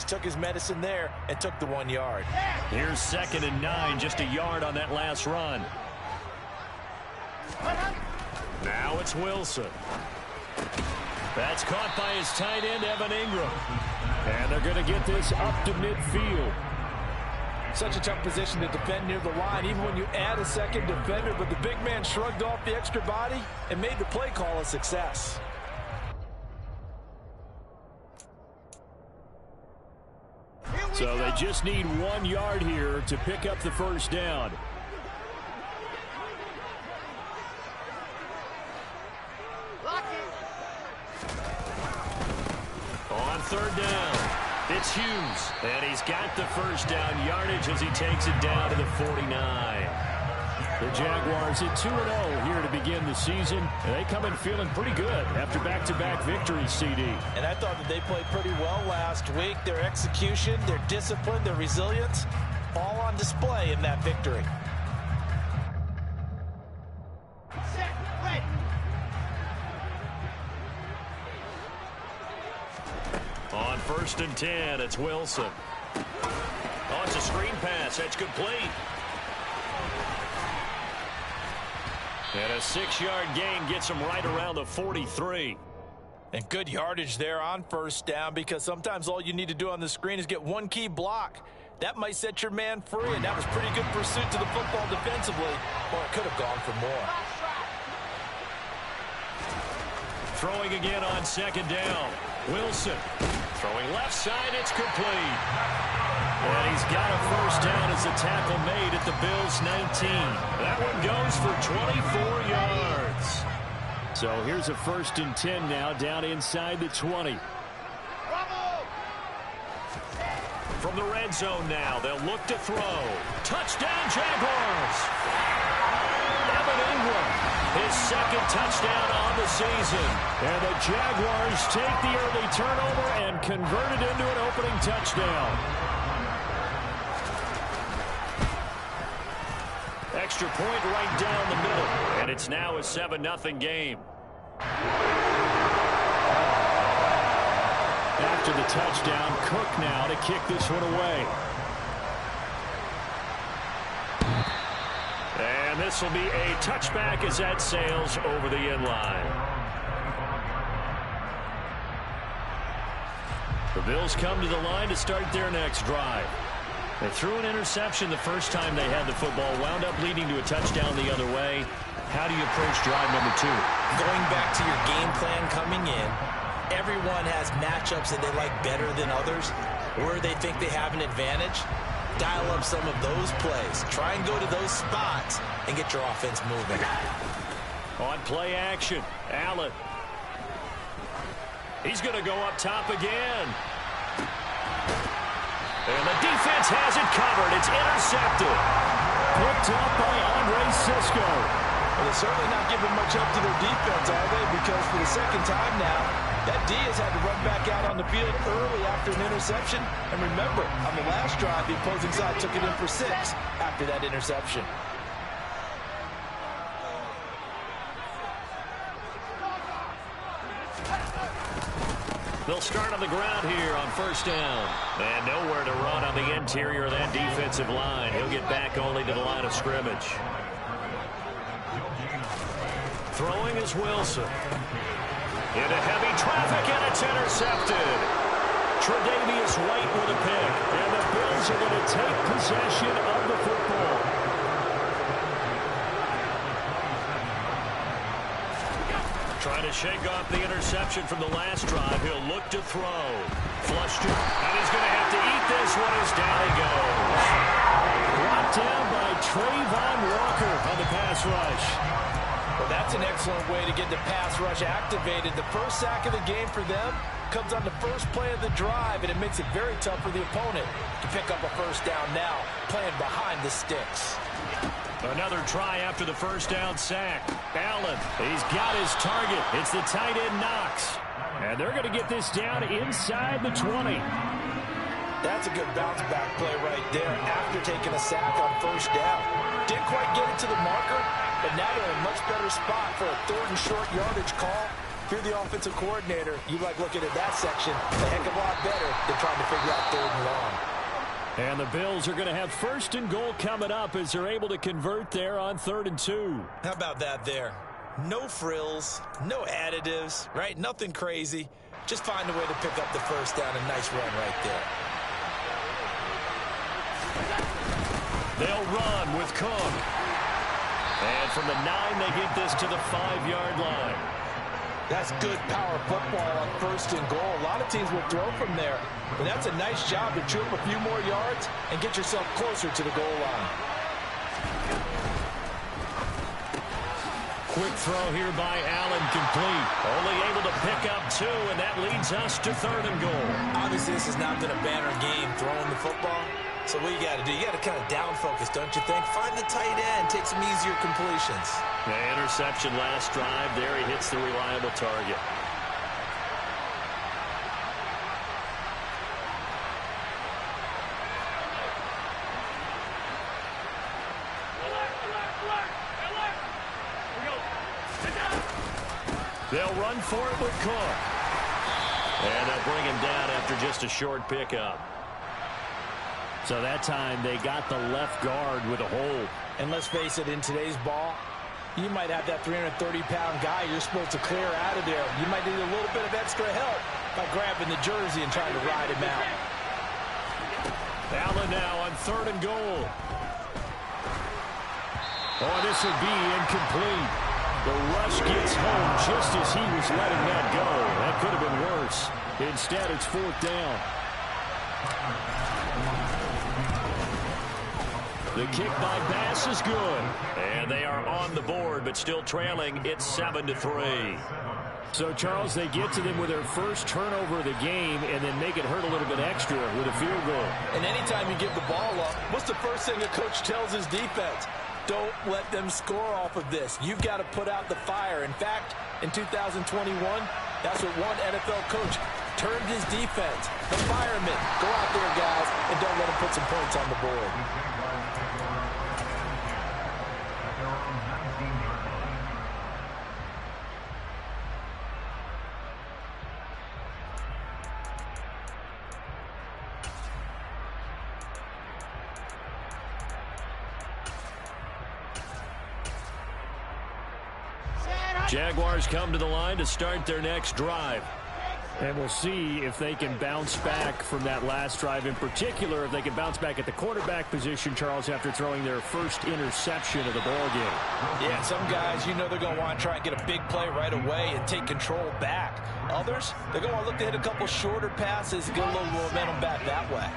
took his medicine there and took the 1 yard. Here's 2nd and 9, just a yard on that last run. Now it's Wilson. That's caught by his tight end, Evan Ingram. And they're going to get this up to midfield. Such a tough position to defend near the line, even when you add a second defender. But the big man shrugged off the extra body and made the play call a success. So they just need 1 yard here to pick up the first down. On 3rd down, it's Hughes, and he's got the first down yardage as he takes it down to the 49. The Jaguars at 2-0 here to begin the season, and they come in feeling pretty good after back-to-back victories, CD. And I thought that they played pretty well last week. Their execution, their discipline, their resilience, all on display in that victory. On 1st and 10, it's Wilson. Oh, it's a screen pass. That's complete. And a 6-yard gain gets him right around the 43. And good yardage there on 1st down, because sometimes all you need to do on the screen is get one key block. That might set your man free, and that was pretty good pursuit to the football defensively, or it could have gone for more. Throwing again on 2nd down. Wilson throwing left side. It's complete. And he's got a first down as the tackle made at the Bills' 19. That one goes for 24 yards. So here's a 1st and 10 now down inside the 20. From the red zone now, they'll look to throw. Touchdown, Jaguars! Evan Ingram, his 2nd touchdown on the season. And the Jaguars take the early turnover and convert it into an opening touchdown. Extra point right down the middle. And it's now a 7-0 game. After the touchdown, Cook now to kick this one away. And this will be a touchback as that sails over the end line. The Bills come to the line to start their next drive. They threw an interception the first time they had the football, wound up leading to a touchdown the other way. How do you approach drive number 2? Going back to your game plan coming in, everyone has matchups that they like better than others, where they think they have an advantage. Dial up some of those plays. Try and go to those spots and get your offense moving. On play action, Allen. He's going to go up top again. And the defense has it covered. It's intercepted. Picked up by Andre Cisco. Well, they're certainly not giving much up to their defense, are they? Because for the 2nd time now, that D has had to run back out on the field early after an interception. And remember, on the last drive, the opposing side took it in for 6 after that interception. They'll start on the ground here on 1st down. And nowhere to run on the interior of that defensive line. He'll get back only to the line of scrimmage. Throwing is Wilson. Into heavy traffic, and it's intercepted. Tre'Davious White with a pick. And the Bills are going to take possession of the football. Trying to shake off the interception from the last drive. He'll look to throw. Flushed it. And he's going to have to eat this one as down he goes. Brought down by Trayvon Walker on the pass rush. Well, that's an excellent way to get the pass rush activated. The first sack of the game for them comes on the first play of the drive, and it makes it very tough for the opponent to pick up a first down now, playing behind the sticks. Another try after the first down sack. Allen, he's got his target. It's the tight end Knox. And they're going to get this down inside the 20. That's a good bounce back play right there after taking a sack on first down. Didn't quite get it to the marker, but now they're in a much better spot for a 3rd and short yardage call. If you're the offensive coordinator, you like looking at that section a heck of a lot better than trying to figure out 3rd and long. And the Bills are going to have 1st and goal coming up as they're able to convert there on 3rd and 2. How about that there? No frills, no additives, right? Nothing crazy. Just find a way to pick up the 1st down. A nice run right there. They'll run with Cook. And from the 9, they get this to the 5-yard line. That's good power football on 1st and goal. A lot of teams will throw from there, but that's a nice job to chew up a few more yards and get yourself closer to the goal line. Quick throw here by Allen, complete. Only able to pick up 2, and that leads us to 3rd and goal. Obviously, this has not been a banner game throwing the football. So what you got to do, you got to kind of down focus, don't you think? Find the tight end, take some easier completions. The interception last drive. There he hits the reliable target. They'll run for it with Cook. And they'll bring him down after just a short pickup. So that time they got the left guard with a hold. And let's face it, in today's ball, you might have that 330-pound guy you're supposed to clear out of there. You might need a little bit of extra help by grabbing the jersey and trying to ride him out. Allen now on 3rd and goal. Oh, this will be incomplete. The rush gets home just as he was letting that go. That could have been worse. Instead, it's 4th down. The kick by Bass is good. And they are on the board, but still trailing. It's 7-3. So, Charles, they get to them with their first turnover of the game and then make it hurt a little bit extra with a field goal. And anytime you give the ball up, what's the first thing a coach tells his defense? Don't let them score off of this. You've got to put out the fire. In fact, in 2021, that's what one NFL coach termed his defense. The firemen. Go out there, guys, and don't let them put some points on the board. Jaguars come to the line to start their next drive. And we'll see if they can bounce back from that last drive. In particular, if they can bounce back at the quarterback position, Charles, after throwing their first interception of the ballgame. Yeah, some guys, you know they're going to want to try and get a big play right away and take control back. Others, they're going to look to hit a couple shorter passes and get a little momentum back that way.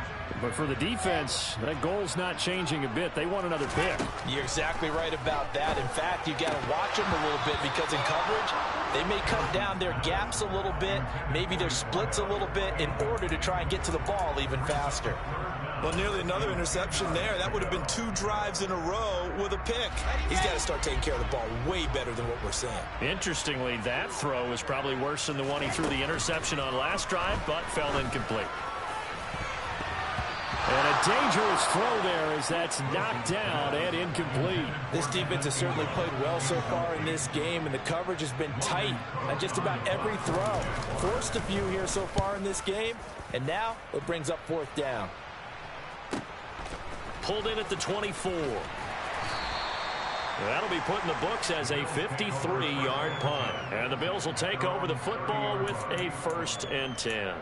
But for the defense, that goal's not changing a bit. They want another pick. You're exactly right about that. In fact, you got to watch them a little bit because in coverage, they may cut down their gaps a little bit, maybe their splits a little bit in order to try and get to the ball even faster. Well, nearly another interception there. That would have been 2 drives in a row with a pick. He's got to start taking care of the ball way better than what we're seeing. Interestingly, that throw is probably worse than the one he threw the interception on last drive, but fell incomplete. And a dangerous throw there as that's knocked down and incomplete. This defense has certainly played well so far in this game, and the coverage has been tight on just about every throw. Forced a few here so far in this game, and now it brings up 4th down. Pulled in at the 24. That'll be put in the books as a 53-yard punt. And the Bills will take over the football with a 1st and 10.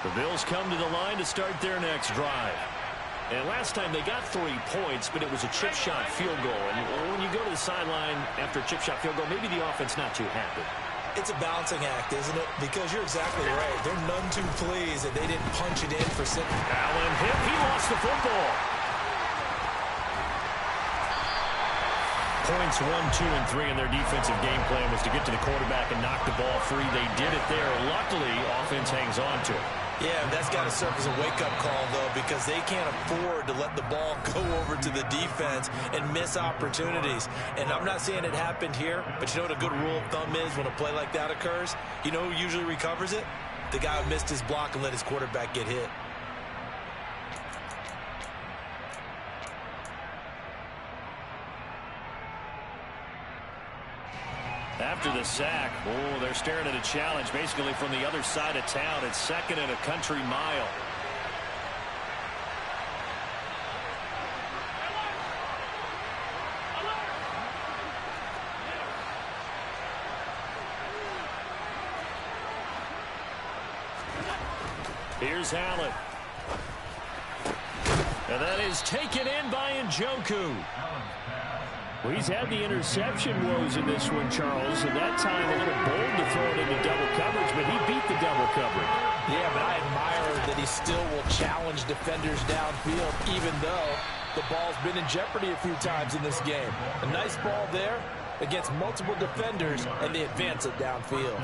The Bills come to the line to start their next drive. And last time they got 3 points, but it was a chip shot field goal. And when you go to the sideline after a chip shot field goal, maybe the offense not too happy. It's a balancing act, isn't it? Because you're exactly right. They're none too pleased that they didn't punch it in for six. Allen hit. He lost the football. Points 1, 2, and 3 in their defensive game plan was to get to the quarterback and knock the ball free. They did it there. Luckily, offense hangs on to it. Yeah, that's got to serve as a wake-up call, though, because they can't afford to let the ball go over to the defense and miss opportunities. And I'm not saying it happened here, but you know what a good rule of thumb is when a play like that occurs? You know who usually recovers it? The guy who missed his block and let his quarterback get hit. after the sack. Oh, they're staring at a challenge basically from the other side of town. It's 2nd and a country mile. Here's Allen. And that is taken in by Njoku. Well, he's had the interception woes in this one, Charles, and that time a little bold to throw it into double coverage, but he beat the double coverage. Yeah, but I admire that he still will challenge defenders downfield, even though the ball's been in jeopardy a few times in this game. A nice ball there against multiple defenders, and they advance it downfield.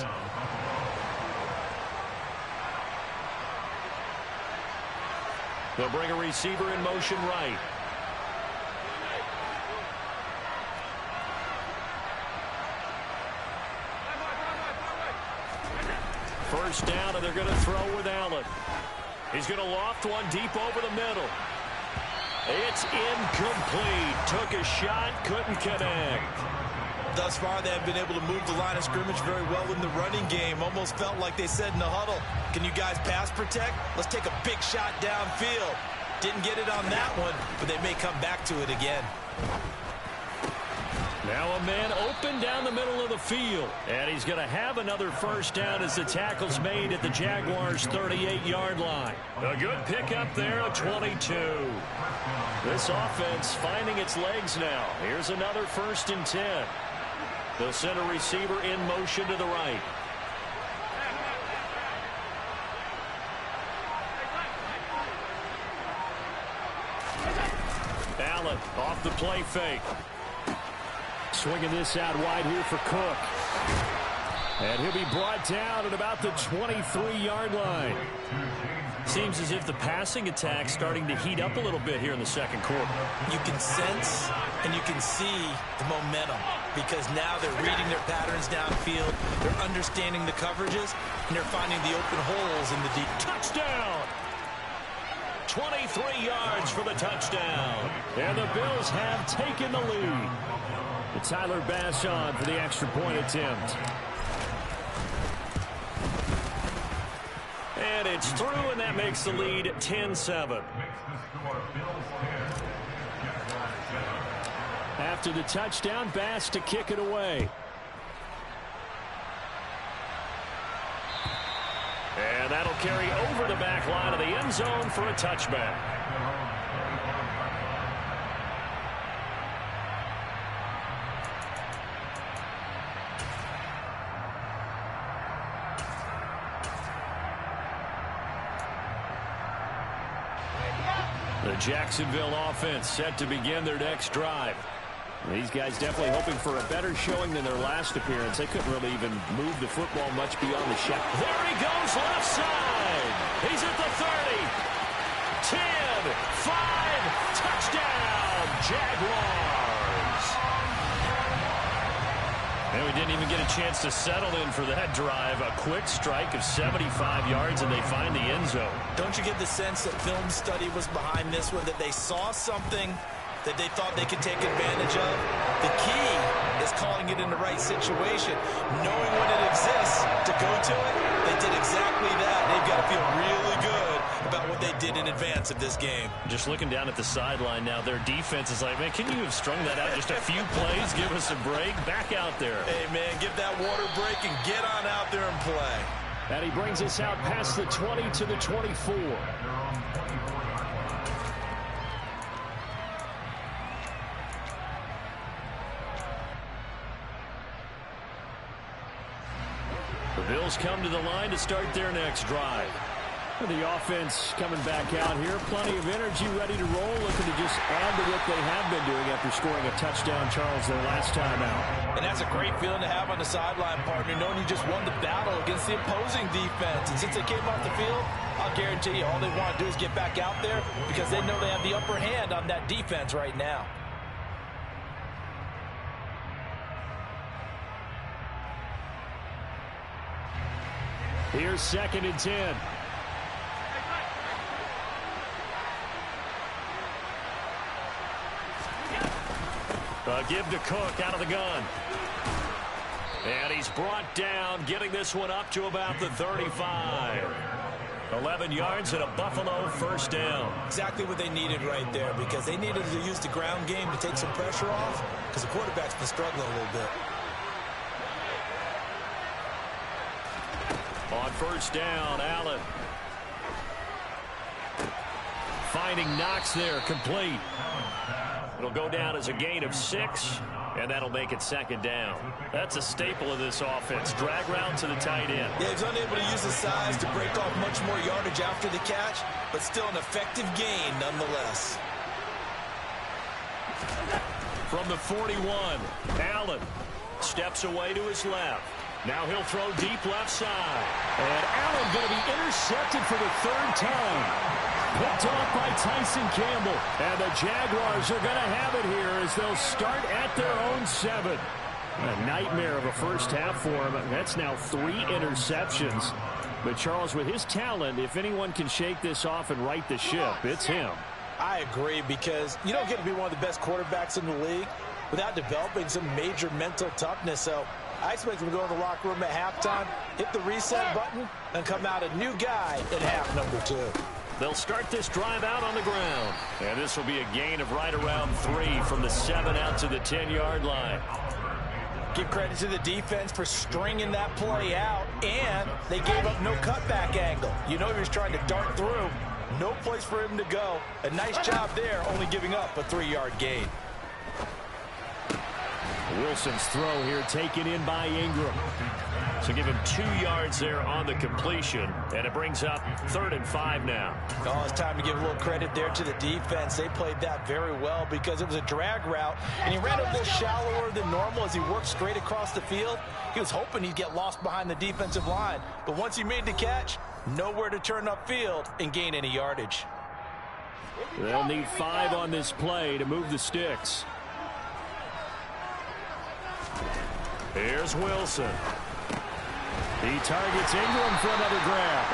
They'll bring a receiver in motion right. First down, and they're going to throw with Allen. He's going to loft one deep over the middle. It's incomplete. Took a shot, couldn't connect. Thus far, they have been able to move the line of scrimmage very well in the running game. Almost felt like they said in the huddle, can you guys pass protect? Let's take a big shot downfield. Didn't get it on that one, but they may come back to it again. Now a man open down the middle of the field. And he's going to have another first down as the tackle's made at the Jaguars' 38-yard line. A good pickup there, a 22. This offense finding its legs now. Here's another 1st and 10. They'll send a receiver in motion to the right. Allen off the play fake. Swinging this out wide here for Cook. And he'll be brought down at about the 23-yard line. Seems as if the passing attack's starting to heat up a little bit here in the second quarter. You can sense and you can see the momentum because now they're reading their patterns downfield. They're understanding the coverages, and they're finding the open holes in the deep. Touchdown! 23 yards for the touchdown. And the Bills have taken the lead. Tyler Bass on for the extra point attempt. And it's through, and that makes the lead 10-7. After the touchdown, Bass to kick it away. And that'll carry over the back line of the end zone for a touchback. The Jacksonville offense set to begin their next drive. These guys definitely hoping for a better showing than their last appearance. They couldn't really even move the football much beyond the shot. There he goes left side. He's at the 30. 10, 5, touchdown, Jaguars. And we didn't even get a chance to settle in for that drive. A quick strike of 75 yards, and they find the end zone. Don't you get the sense that film study was behind this one, that they saw something that they thought they could take advantage of? The key is calling it in the right situation. Knowing when it exists to go to it, they did exactly that. They've got to feel really good about what they did in advance of this game. Just looking down at the sideline now, their defense is like, man, can you have strung that out just a few plays? Give us a break. Back out there. Hey, man, give that water break and get on out there and play. And he brings us out past the 20 to the 24. The Bills come to the line to start their next drive. The offense coming back out here. Plenty of energy, ready to roll, looking to just add to what they have been doing after scoring a touchdown, Charles, their last time out. And that's a great feeling to have on the sideline, partner, knowing you just won the battle against the opposing defense. And since they came off the field, I'll guarantee you all they want to do is get back out there because they know they have the upper hand on that defense right now. Here's 2nd and 10. Give to Cook out of the gun. And he's brought down, getting this one up to about the 35. 11 yards and a Buffalo first down. Exactly what they needed right there, because they needed to use the ground game to take some pressure off, because the quarterback's been struggling a little bit. On first down, Allen. Finding Knox there, complete. It'll go down as a gain of 6, and that'll make it second down. That's a staple of this offense. Drag route to the tight end. Yeah, he's unable to use his size to break off much more yardage after the catch, but still an effective gain nonetheless. From the 41, Allen steps away to his left. Now he'll throw deep left side. And Allen going to be intercepted for the 3rd time. Picked off by Tyson Campbell. And the Jaguars are going to have it here as they'll start at their own 7. A nightmare of a first half for him. That's now 3 interceptions. But Charles, with his talent, if anyone can shake this off and right the ship, it's him. I agree, because you don't get to be one of the best quarterbacks in the league without developing some major mental toughness. So I expect him to go in the locker room at halftime, hit the reset button, and come out a new guy in half number 2. They'll start this drive out on the ground. And this will be a gain of right around 3 from the 7 out to the 10-yard line. Give credit to the defense for stringing that play out, and they gave up no cutback angle. You know he was trying to dart through. No place for him to go. A nice job there, only giving up a 3-yard gain. Wilson's throw here taken in by Ingram. So give him 2 yards there on the completion, and it brings up 3rd and 5 now. Oh, it's time to give a little credit there to the defense. They played that very well because it was a drag route, and he ran a little shallower than normal as he worked straight across the field. He was hoping he'd get lost behind the defensive line, but once he made the catch, nowhere to turn upfield and gain any yardage. They'll need 5 on this play to move the sticks. Here's Wilson. He targets Ingram for another grab.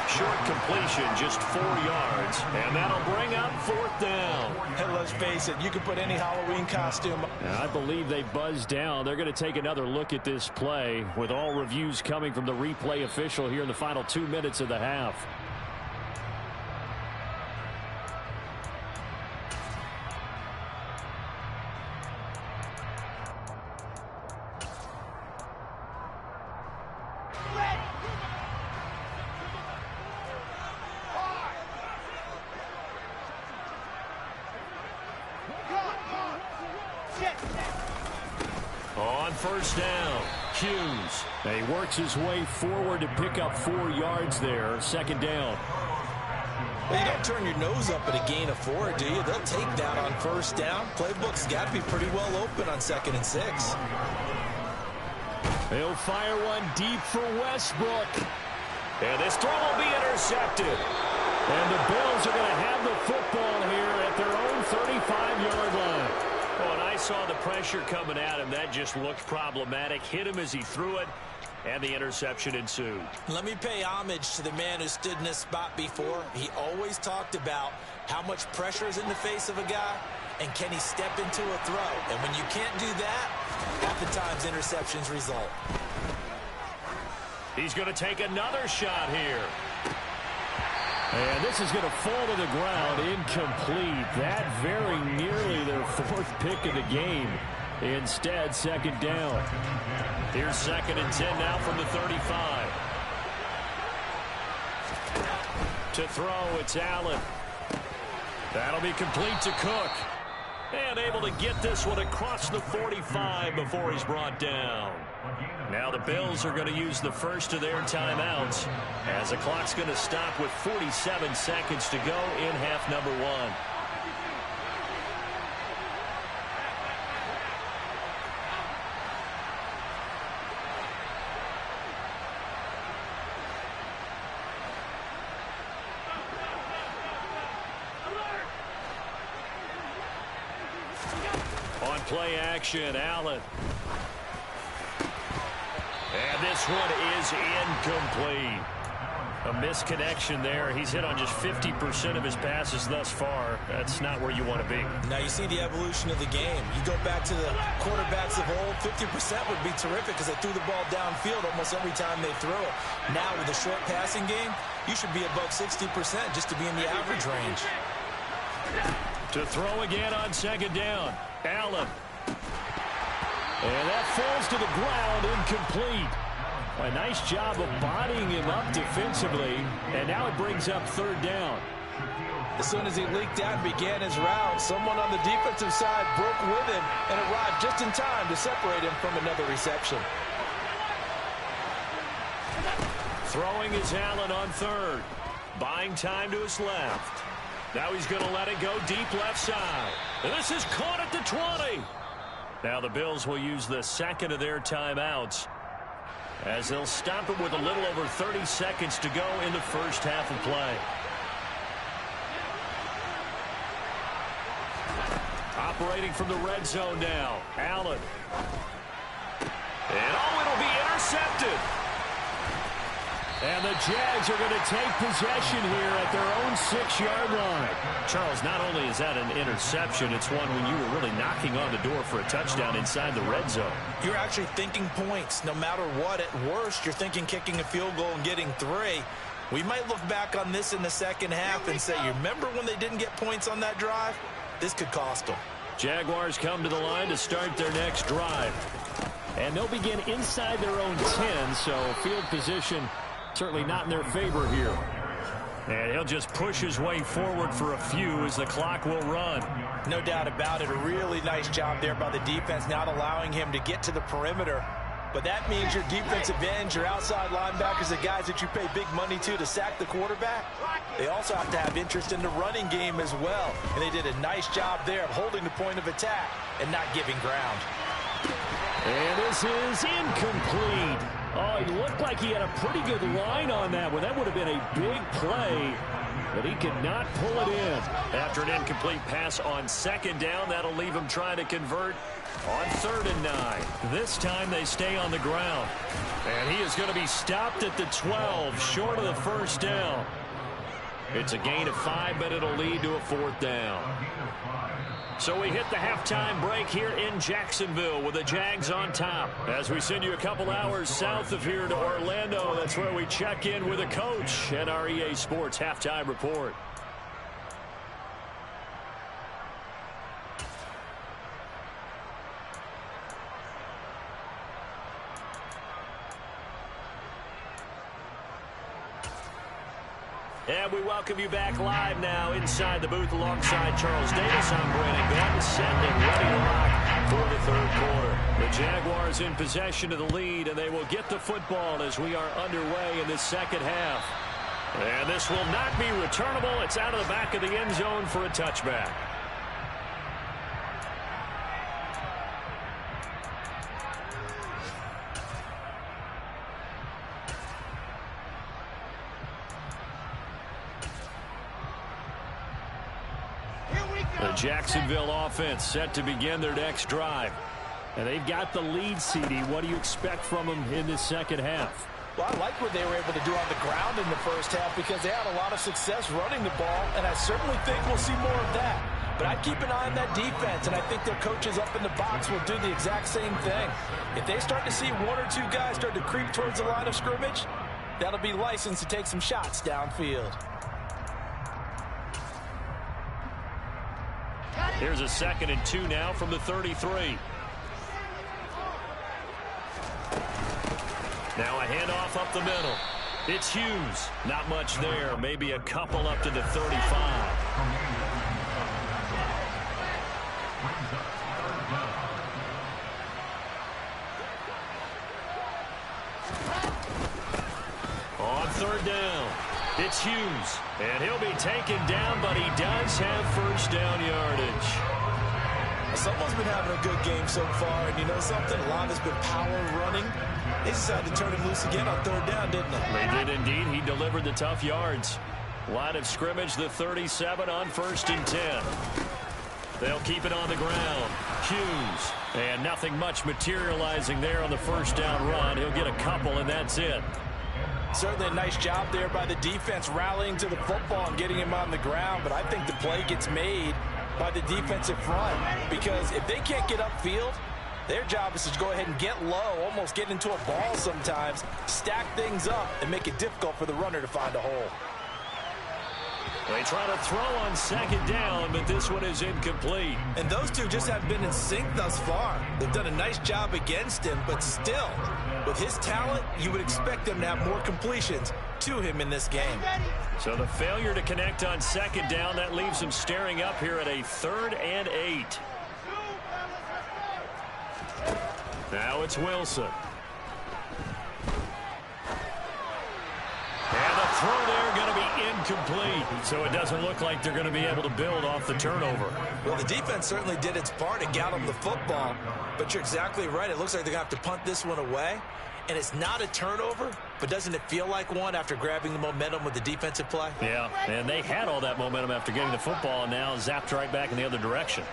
Short completion, just 4 yards, and that'll bring up 4th down. And let's face it, you can put any Halloween costume. I believe they buzzed down. They're going to take another look at this play, with all reviews coming from the replay official here in the final 2 minutes of the half. On first down, Hughes. He works his way forward to pick up 4 yards there. 2nd down. Well, you don't turn your nose up at a gain of 4, do you? They'll take that on first down. Playbook's got to be pretty well open on 2nd and 6. They'll fire one deep for Westbrook. And this throw will be intercepted. And the Bills are going to have the football here at their own 35-yard line. Oh, and I saw the pressure coming at him. That just looked problematic. Hit him as he threw it, and the interception ensued. Let me pay homage to the man who stood in this spot before. He always talked about how much pressure is in the face of a guy, and can he step into a throw. And when you can't do that, oftentimes interceptions result. He's going to take another shot here. And this is going to fall to the ground, incomplete. That very nearly their 4th pick of the game. Instead, 2nd down. Here's 2nd and 10 now from the 35. To throw, it's Allen. That'll be complete to Cook. And able to get this one across the 45 before he's brought down. Now the Bills are going to use the first of their timeouts, as the clock's going to stop with 47 seconds to go in half number 1. On play action, Allen. And this one is incomplete. A misconnection there. He's hit on just 50% of his passes thus far. That's not where you want to be. Now you see the evolution of the game. You go back to the quarterbacks of old, 50% would be terrific because they threw the ball downfield almost every time they threw it. Now with a short passing game, you should be above 60% just to be in the average range. To throw again on second down. Allen. And that falls to the ground, incomplete. A nice job of bodying him up defensively, and now it brings up third down. As soon as he leaked out and began his route, someone on the defensive side broke with him and arrived just in time to separate him from another reception. Throwing is Allen on third. Buying time to his left. Now he's going to let it go deep left side. This is caught at the 20. Now the Bills will use the second of their timeouts, as they'll stop it with a little over 30 seconds to go in the first half of play. Operating from the red zone now, Allen. And it'll be intercepted. And the Jags are going to take possession here at their own 6-yard line. Charles, not only is that an interception, it's one when you were really knocking on the door for a touchdown inside the red zone. You're actually thinking points. No matter what, at worst, you're thinking kicking a field goal and getting 3. We might look back on this in the second half and say, you remember when they didn't get points on that drive? This could cost them. Jaguars come to the line to start their next drive. And they'll begin inside their own 10, so field position certainly not in their favor here. And he'll just push his way forward for a few as the clock will run. No doubt about it. A really nice job there by the defense, not allowing him to get to the perimeter. But that means your defensive ends, your outside linebackers, the guys that you pay big money to sack the quarterback, they also have to have interest in the running game as well. And they did a nice job there of holding the point of attack and not giving ground. And this is incomplete. Oh, it looked like he had a pretty good line on that one. That would have been a big play, but he could not pull it in. After an incomplete pass on second down, that'll leave him trying to convert on 3rd and 9. This time they stay on the ground. And he is going to be stopped at the 12, short of the first down. It's a gain of 5, but it'll lead to a 4th down. So we hit the halftime break here in Jacksonville with the Jags on top. As we send you a couple hours south of here to Orlando, that's where we check in with the coach at our EA Sports Halftime Report. And we welcome you back live now inside the booth alongside Charles Davis. I'm Brandon Gordon, set and ready to rock for the 3rd quarter. The Jaguars in possession of the lead, and they will get the football as we are underway in the second half. And this will not be returnable. It's out of the back of the end zone for a touchback. The Jacksonville offense set to begin their next drive. And they've got the lead, CD. What do you expect from them in this second half? Well, I like what they were able to do on the ground in the first half because they had a lot of success running the ball, and I certainly think we'll see more of that. But I'd keep an eye on that defense, and I think their coaches up in the box will do the exact same thing. If they start to see 1 or 2 guys start to creep towards the line of scrimmage, that'll be licensed to take some shots downfield. Here's a 2nd and 2 now from the 33. Now a handoff up the middle. It's Hughes. Not much there. Maybe a couple up to the 35. On 3rd down, it's Hughes. And he'll be taken down, but he does have first down yardage. Someone's been having a good game so far, and you know something? A lot has been power running. They decided to turn him loose again on 3rd down, didn't they? They did indeed. He delivered the tough yards. Line of scrimmage, the 37 on 1st and 10. They'll keep it on the ground. Hughes. And nothing much materializing there on the first down run. He'll get a couple, and that's it. Certainly a nice job there by the defense rallying to the football and getting him on the ground, but I think the play gets made by the defensive front because if they can't get upfield, their job is to go ahead and get low, almost get into a ball sometimes, stack things up, and make it difficult for the runner to find a hole. They try to throw on second down, but this one is incomplete. And those two just haven't been in sync thus far. They've done a nice job against him, but still, with his talent, you would expect them to have more completions to him in this game. So the failure to connect on second down, that leaves him staring up here at a 3rd and 8. Now it's Wilson. And the throw there going to be incomplete. So it doesn't look like they're going to be able to build off the turnover. Well, the defense certainly did its part to get them the football. But you're exactly right. It looks like they're going to have to punt this one away. And it's not a turnover, but doesn't it feel like one after grabbing the momentum with the defensive play? Yeah, and they had all that momentum after getting the football and now zapped right back in the other direction.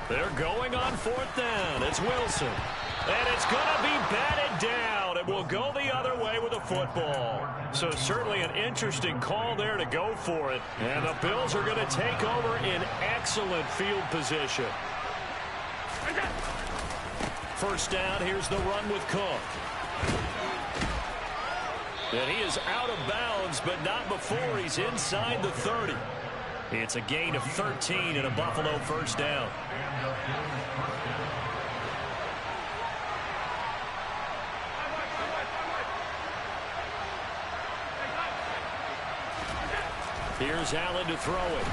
They're going on 4th down. It's Wilson. And it's going to be batted down. It will go the other way with a football. So certainly an interesting call there to go for it. And the Bills are going to take over in excellent field position. First down, here's the run with Cook. And he is out of bounds, but not before he's inside the 30. It's a gain of 13 and a Buffalo first down. Here's Allen to throw it.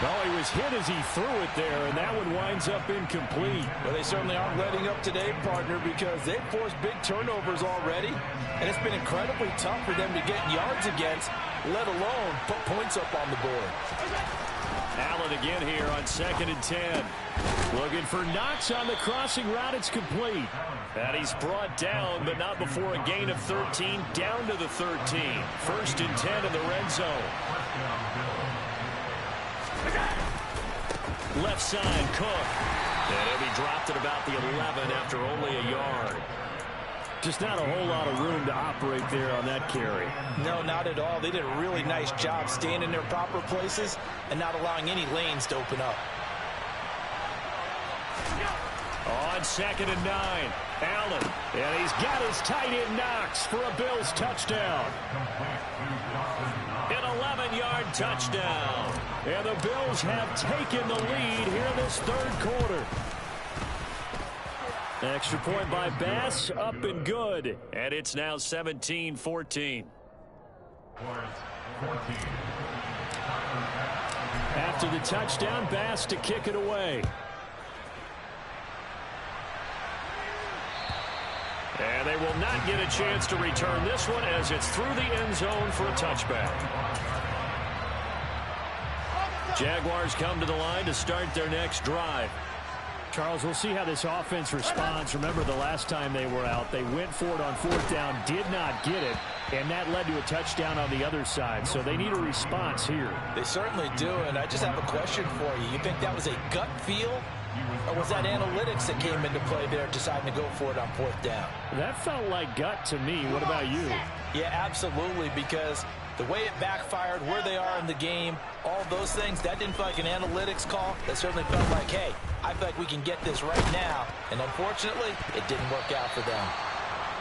Well, he was hit as he threw it there, and that one winds up incomplete. Well, they certainly aren't letting up today, partner, because they've forced big turnovers already, and it's been incredibly tough for them to get yards against, let alone put points up on the board. Allen again here on 2nd and 10. Looking for Knox on the crossing route. It's complete. And he's brought down, but not before a gain of 13, down to the 13. 1st and 10 in the red zone. Left side, Cook. And he'll be dropped at about the 11 after only a yard. Just not a whole lot of room to operate there on that carry. No, not at all. They did a really nice job staying in their proper places and not allowing any lanes to open up. On 2nd and 9, Allen. And he's got his tight end Knox for a Bills touchdown. An 11-yard touchdown. And the Bills have taken the lead here in this 3rd quarter. Extra point by Bass, up and good. And it's now 17-14. After the touchdown, Bass to kick it away. And they will not get a chance to return this one as it's through the end zone for a touchback. Jaguars come to the line to start their next drive. Charles, we'll see how this offense responds. Remember the last time they were out, they went for it on 4th down, did not get it, and that led to a touchdown on the other side. So they need a response here. They certainly do, and I just have a question for you. You think that was a gut feel, or was that analytics that came into play there deciding to go for it on 4th down? That felt like gut to me. What about you? Yeah, absolutely, because the way it backfired, where they are in the game, all those things, that didn't feel like an analytics call. That certainly felt like, hey, I feel like we can get this right now. And unfortunately, it didn't work out for them.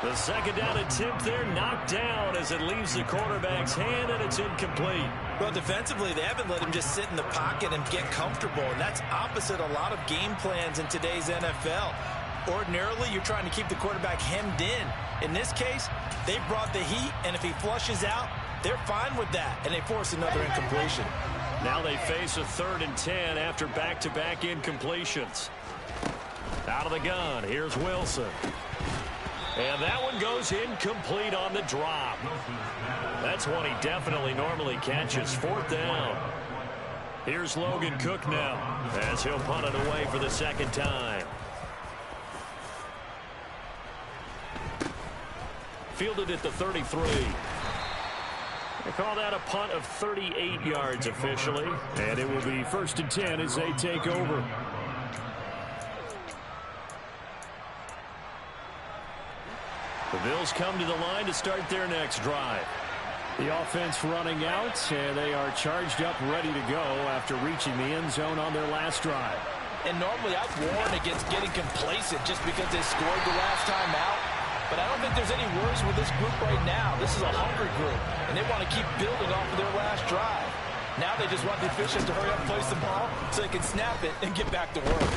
The 2nd down attempt there knocked down as it leaves the quarterback's hand, and it's incomplete. Well, defensively, they haven't let him just sit in the pocket and get comfortable, and that's opposite a lot of game plans in today's NFL. Ordinarily, you're trying to keep the quarterback hemmed in. In this case, they brought the heat, and if he flushes out, they're fine with that, and they force another incompletion. Now they face a 3rd and 10 after back-to-back incompletions. Out of the gun, here's Wilson. And that one goes incomplete on the drop. That's one he definitely normally catches. 4th down. Here's Logan Cook now as he'll punt it away for the 2nd time. Fielded at the 33. They call that a punt of 38 yards officially. And it will be 1st and 10 as they take over. The Bills come to the line to start their next drive. The offense running out, and they are charged up, ready to go after reaching the end zone on their last drive. And normally I'd warn against getting complacent just because they scored the last time out. But I don't think there's any worries with this group right now. This is a hungry group, and they want to keep building off of their last drive. Now they just want the officials to hurry up and place the ball so they can snap it and get back to work.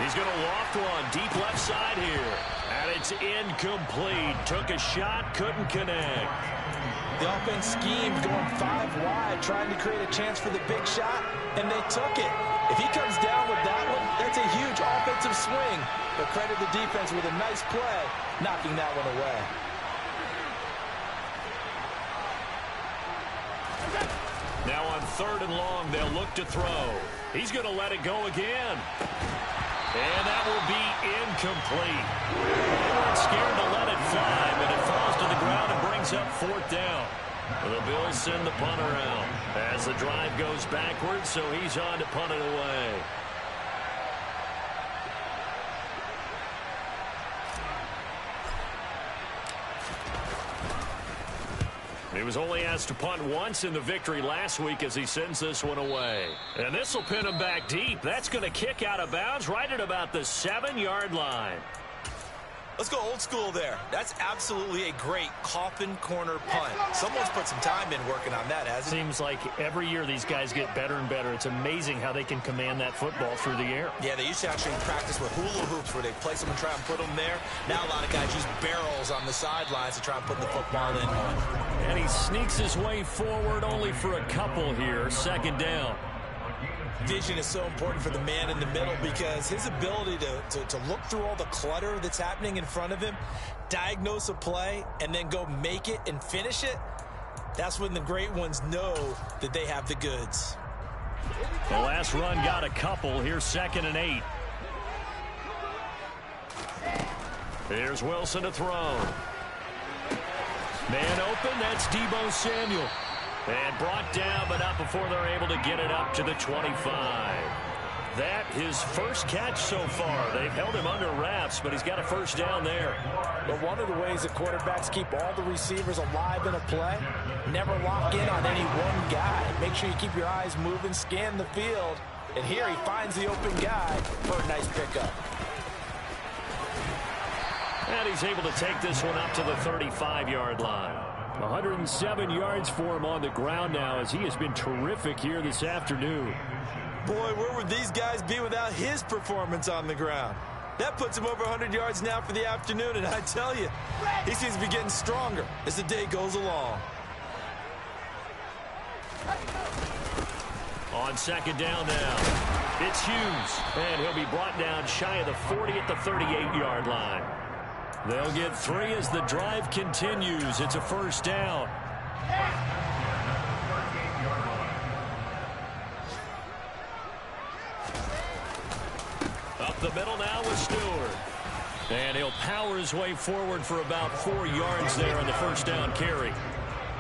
He's going to loft one deep left side here. And it's incomplete. Took a shot, couldn't connect. The offense schemed going 5 wide, trying to create a chance for the big shot, and they took it. If he comes down with that one, that's a huge offensive swing. But credit the defense with a nice play, knocking that one away. Now on 3rd and long, they'll look to throw. He's going to let it go again. And that will be incomplete. They weren't scared to let it fly, but it falls to the ground and brings up 4th down. The Bills send the punter out as the drive goes backwards, so he's on to punt it away. He was only asked to punt once in the victory last week as he sends this one away. And this will pin him back deep. That's going to kick out of bounds right at about the 7-yard line. Let's go old school there. That's absolutely a great coffin corner punt. Someone's put some time in working on that, hasn't it? Seems like every year these guys get better and better. It's amazing how they can command that football through the air. Yeah, they used to actually practice with hula hoops where they place them and try and put them there. Now a lot of guys use barrels on the sidelines to try and put the football in. And he sneaks his way forward only for a couple here. 2nd down. Vision is so important for the man in the middle because his ability to look through all the clutter that's happening in front of him, diagnose a play, and then go make it and finish it, that's when the great ones know that they have the goods. The last run got a couple. Here's 2nd and 8. Here's Wilson to throw. Man open, that's Deebo Samuel. And brought down, but not before they're able to get it up to the 25. That his first catch so far. They've held him under wraps, but he's got a 1st down there. But one of the ways that quarterbacks keep all the receivers alive in a play, never lock in on any one guy. Make sure you keep your eyes moving, scan the field. And here he finds the open guy for a nice pickup. And he's able to take this one up to the 35-yard line. 107 yards for him on the ground now as he has been terrific here this afternoon. Boy, where would these guys be without his performance on the ground? That puts him over 100 yards now for the afternoon, and I tell you, he seems to be getting stronger as the day goes along. On 2nd down now, it's Hughes, and he'll be brought down shy of the 40 at the 38-yard line. They'll get 3 as the drive continues. It's a 1st down. Up the middle now with Stewart. And he'll power his way forward for about 4 yards there on the 1st down carry.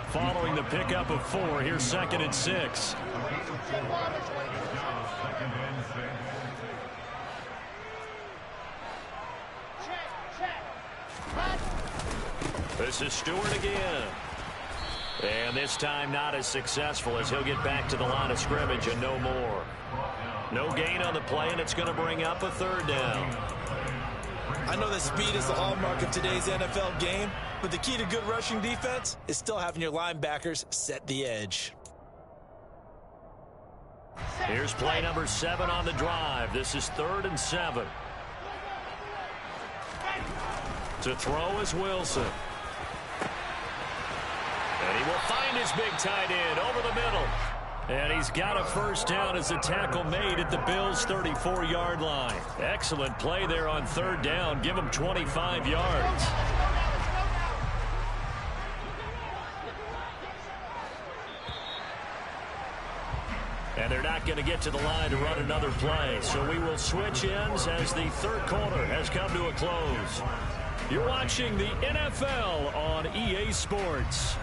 Following the pickup of 4, here's 2nd and 6. This is Stewart again. And this time not as successful as he'll get back to the line of scrimmage and no more. No gain on the play, and it's going to bring up a 3rd down. I know that speed is the hallmark of today's NFL game, but the key to good rushing defense is still having your linebackers set the edge. Here's play number 7 on the drive. This is 3rd and 7. To throw is Wilson. And he will find his big tight end over the middle. And he's got a 1st down as a tackle made at the Bills' 34-yard line. Excellent play there on 3rd down. Give him 25 yards. And they're not going to get to the line to run another play. So we will switch ends as the 3rd quarter has come to a close. You're watching the NFL on EA Sports.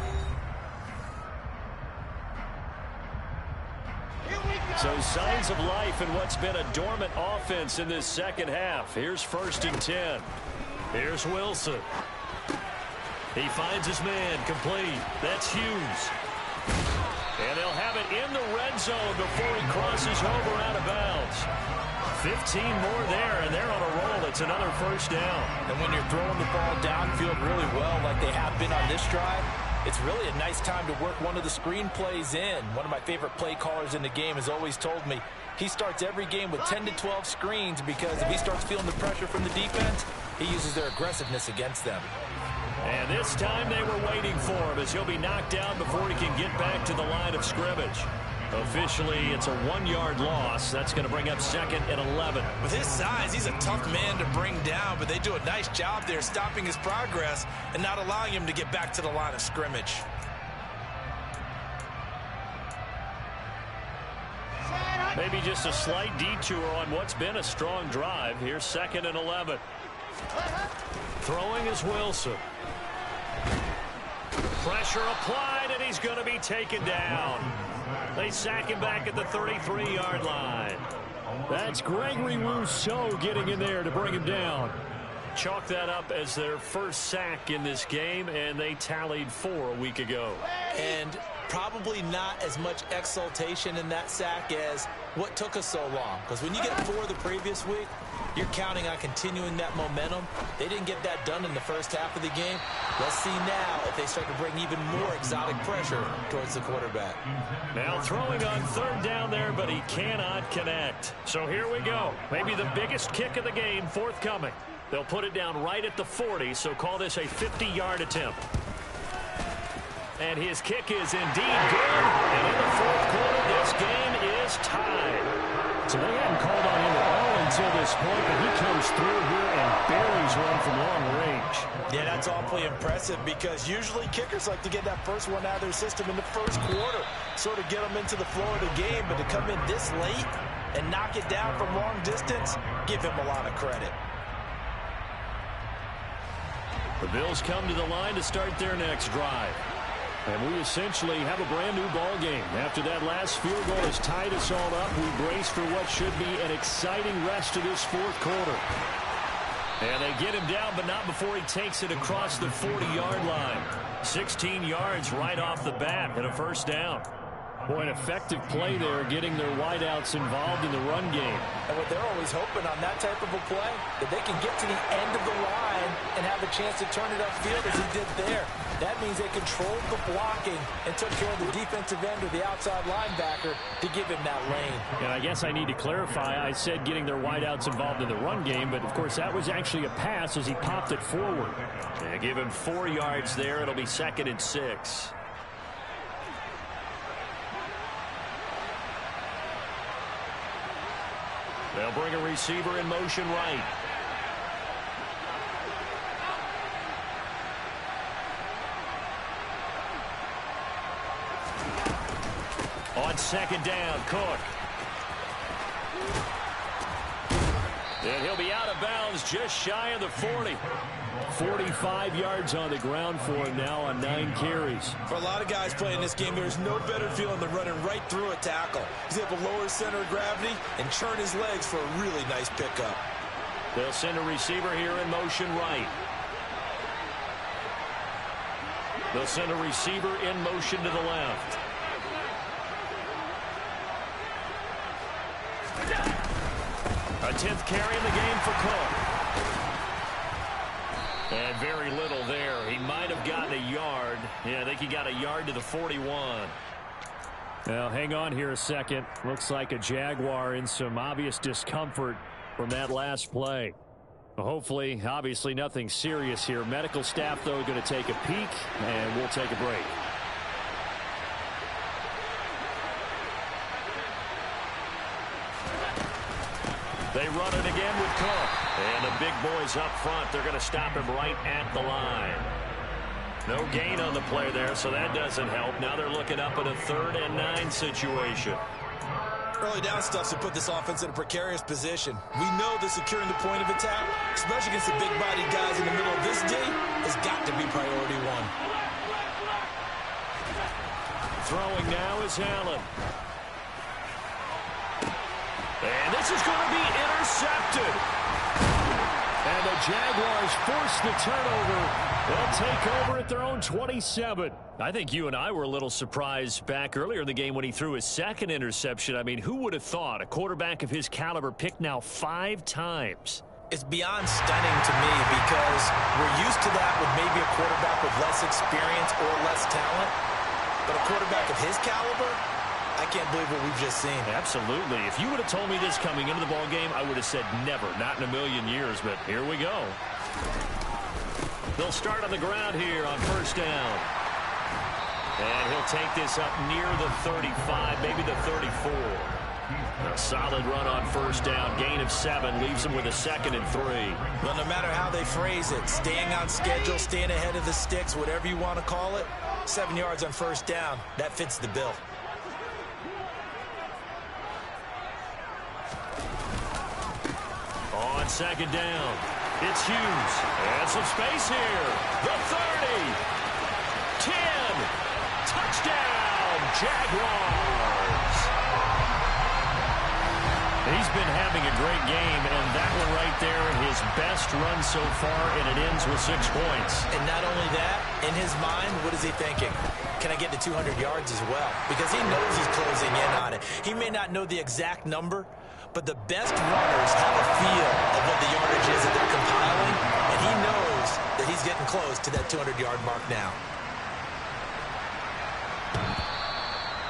So signs of life in what's been a dormant offense in this 2nd half. Here's 1st and 10. Here's Wilson. He finds his man, complete. That's Hughes. And they'll have it in the red zone before he crosses over out of bounds. 15 more there, and they're on a roll. It's another first down. And when you're throwing the ball downfield really well like they have been on this drive, it's really a nice time to work one of the screen plays in. One of my favorite play callers in the game has always told me he starts every game with 10 to 12 screens because if he starts feeling the pressure from the defense, he uses their aggressiveness against them. And this time they were waiting for him as he'll be knocked down before he can get back to the line of scrimmage. Officially, it's a 1-yard loss. That's going to bring up 2nd and 11. With his size, he's a tough man to bring down, but they do a nice job there stopping his progress and not allowing him to get back to the line of scrimmage. Maybe just a slight detour on what's been a strong drive. Here's 2nd and 11. Throwing is Wilson. Pressure applied, and he's going to be taken down. They sack him back at the 33-yard line. That's Gregory Rousseau getting in there to bring him down. Chalk that up as their first sack in this game, and they tallied 4 a week ago. And probably not as much exultation in that sack as what took us so long. Because when you get 4 the previous week, you're counting on continuing that momentum. They didn't get that done in the first half of the game. Let's see now if they start to bring even more exotic pressure towards the quarterback. Now throwing on 3rd down there, but he cannot connect. So here we go. Maybe the biggest kick of the game forthcoming. They'll put it down right at the 40, so call this a 50-yard attempt. And his kick is indeed good. And in the 4th quarter, this game is tied. So they hadn't called on him at all until this point, but he comes through here and buries one from long range. Yeah, that's awfully impressive because usually kickers like to get that first one out of their system in the first quarter, sort of get them into the flow of the game, but to come in this late and knock it down from long distance, give him a lot of credit. The Bills come to the line to start their next drive. And we essentially have a brand new ball game. After that last field goal has tied us all up, we brace for what should be an exciting rest of this 4th quarter. And they get him down, but not before he takes it across the 40-yard line. 16 yards right off the bat and a first down. Boy, an effective play there, getting their wideouts involved in the run game. And what they're always hoping on that type of a play, that they can get to the end of the line and have a chance to turn it upfield as he did there. That means they controlled the blocking and took care of the defensive end or the outside linebacker to give him that lane. And I guess I need to clarify, I said getting their wideouts involved in the run game, but of course that was actually a pass as he popped it forward. Yeah, give him 4 yards there. It'll be 2nd and 6. They'll bring a receiver in motion right. On 2nd down, Cook. And he'll be out of bounds just shy of the 40. 45 yards on the ground for him now on 9 carries. For a lot of guys playing this game, there's no better feeling than running right through a tackle. He's able to lower his center of gravity and churn his legs for a really nice pickup. They'll send a receiver here in motion right. They'll send a receiver in motion to the left. A 10th carry in the game for Cook. And very little there. He might have gotten a yard. Yeah, I think he got a yard to the 41. Now, hang on here a second. Looks like a Jaguar in some obvious discomfort from that last play. Hopefully, obviously, nothing serious here. Medical staff, though, going to take a peek, and we'll take a break. They run it again with Cook. And the big boys up front, they're going to stop him right at the line. No gain on the play there, so that doesn't help. Now they're looking up at a 3rd and 9 situation. Early down stuff to put this offense in a precarious position. We know that securing the point of attack, especially against the big-bodied guys in the middle of this D, has got to be priority 1. Throwing now is Allen. And this is going to be intercepted. And the Jaguars force the turnover. They'll take over at their own 27. I think you and I were a little surprised back earlier in the game when he threw his second interception. I mean, who would have thought a quarterback of his caliber picked now 5 times? It's beyond stunning to me because we're used to that with maybe a quarterback with less experience or less talent. But a quarterback of his caliber, I can't believe what we've just seen. Absolutely. If you would have told me this coming into the ball game, I would have said never, not in a million years. But here we go. They'll start on the ground here on first down. And he'll take this up near the 35, maybe the 34. A solid run on first down. Gain of 7 leaves him with a 2nd and 3. Well, no matter how they phrase it, staying on schedule, staying ahead of the sticks, whatever you want to call it, 7 yards on first down, that fits the bill. On second down, it's Hughes. And some space here. The 30. 10. Touchdown, Jaguars. He's been having a great game, and that one right there, his best run so far, and it ends with 6 points. And not only that, in his mind, what is he thinking? Can I get to 200 yards as well? Because he knows he's closing in on it. He may not know the exact number, but the best runners have a feel of what the yardage is that they're compiling, and he knows that he's getting close to that 200-yard mark now.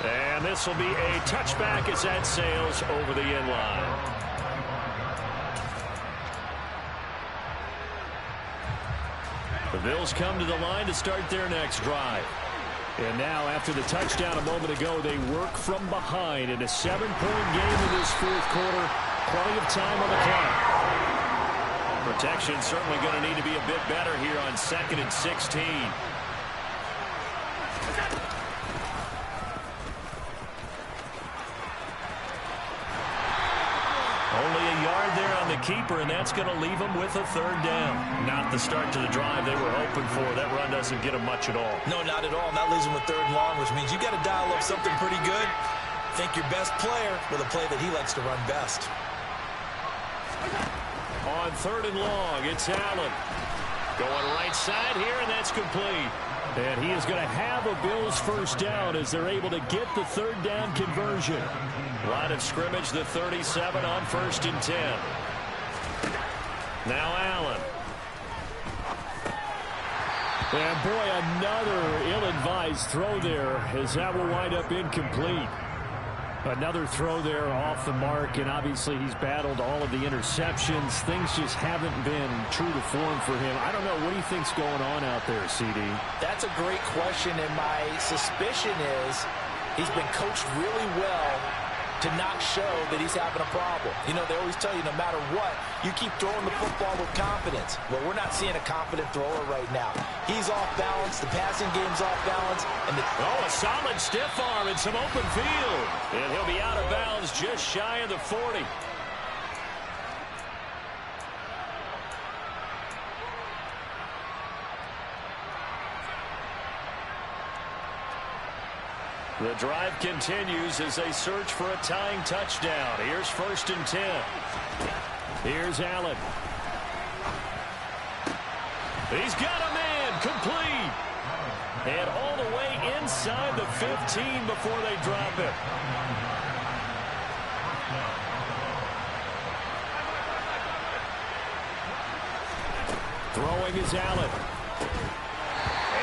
And this will be a touchback as that sails over the end line. The Bills come to the line to start their next drive. And now, after the touchdown a moment ago, they work from behind in a 7-point game in this 4th quarter. Plenty of time on the clock. Protection certainly going to need to be a bit better here on 2nd and 16. Only a yard there on the keeper, and that's going to leave them with a 3rd down. Not the start to the drive they were hoping for. That run doesn't get them much at all. No, not at all. That leaves them with 3rd and long, which means you got to dial up something pretty good. Think your best player with a play that he likes to run best. On 3rd and long, it's Allen. Going right side here, and that's complete. And he is going to have a Bills 1st down as they're able to get the 3rd down conversion. Line of scrimmage, the 37 on 1st and 10. Now Allen. And boy, another ill-advised throw there as that will wind up incomplete. Another throw there off the mark, and obviously he's battled all of the interceptions. Things just haven't been true to form for him. I don't know. What do you think's going on out there, CD? That's a great question, and my suspicion is he's been coached really well to not show that he's having a problem. You know, they always tell you no matter what, you keep throwing the football with confidence. Well, we're not seeing a confident thrower right now. He's off balance. The passing game's off balance. And a solid stiff arm and some open field. And he'll be out of bounds just shy of the 40. The drive continues as they search for a tying touchdown. Here's 1st and 10. Here's Allen. He's got a man complete. And all the way inside the 15 before they drop it. Throwing is Allen.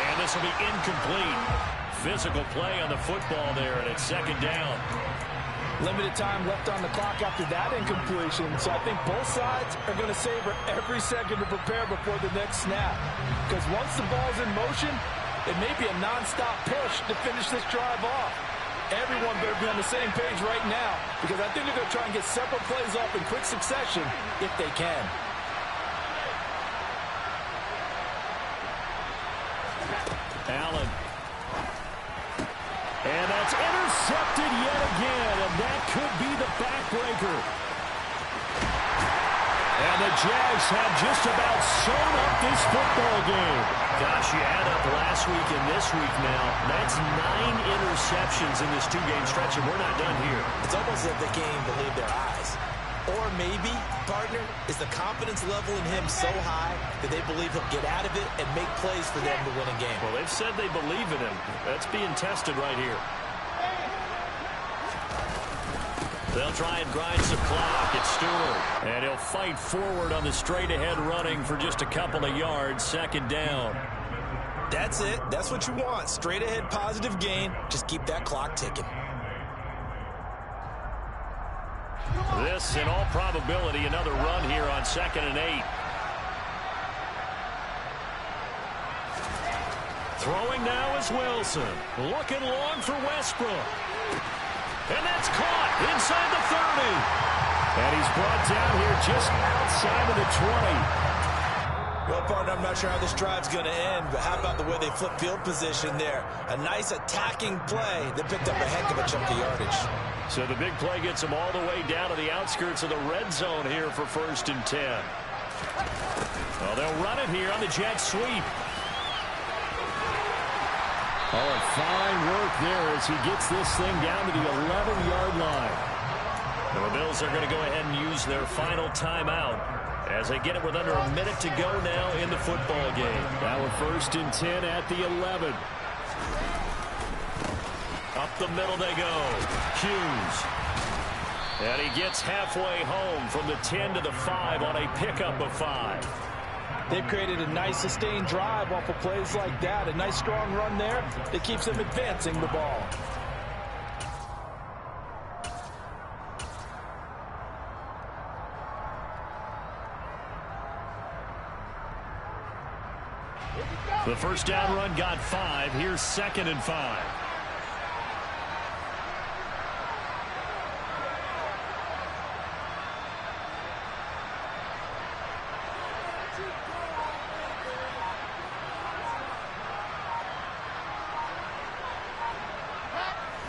And this will be incomplete. Physical play on the football there, and it's 2nd down. Limited time left on the clock after that incompletion, so I think both sides are going to savor every second to prepare before the next snap. Because once the ball's in motion, it may be a nonstop push to finish this drive off. Everyone better be on the same page right now, because I think they're going to try and get several plays off in quick succession if they can. Allen. And that's intercepted yet again, and that could be the backbreaker. And the Jags have just about sewn up this football game. Gosh, you add up last week and this week now. That's 9 interceptions in this 2-game stretch, and we're not done here. It's almost as if they can't even believe their eyes. Or maybe, partner, is the confidence level in him so high that they believe he'll get out of it and make plays for them to win a game. Well, they've said they believe in him. That's being tested right here. They'll try and grind some clock. It's Stewart. And he'll fight forward on the straight-ahead running for just a couple of yards. Second down. That's it. That's what you want. Straight-ahead positive gain. Just keep that clock ticking. This, in all probability, another run here on 2nd and 8. Throwing now is Wilson. Looking long for Westbrook. And that's caught inside the 30. And he's brought down here just outside of the 20. Well, partner, I'm not sure how this drive's going to end, but how about the way they flip field position there? A nice attacking play that picked up a heck of a chunk of yardage. So the big play gets them all the way down to the outskirts of the red zone here for 1st and 10. Well, they'll run it here on the jet sweep. Oh, and fine work there as he gets this thing down to the 11-yard line. And the Bills are going to go ahead and use their final timeout as they get it with under a minute to go now in the football game. Now with 1st and 10 at the 11. Up the middle they go. Hughes. And he gets halfway home from the 10 to the 5 on a pickup of 5. They've created a nice sustained drive off of plays like that. A nice strong run there that keeps them advancing the ball. The first down run got 5. Here's 2nd and 5.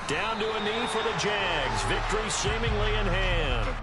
Down to a knee for the Jags. Victory seemingly in hand.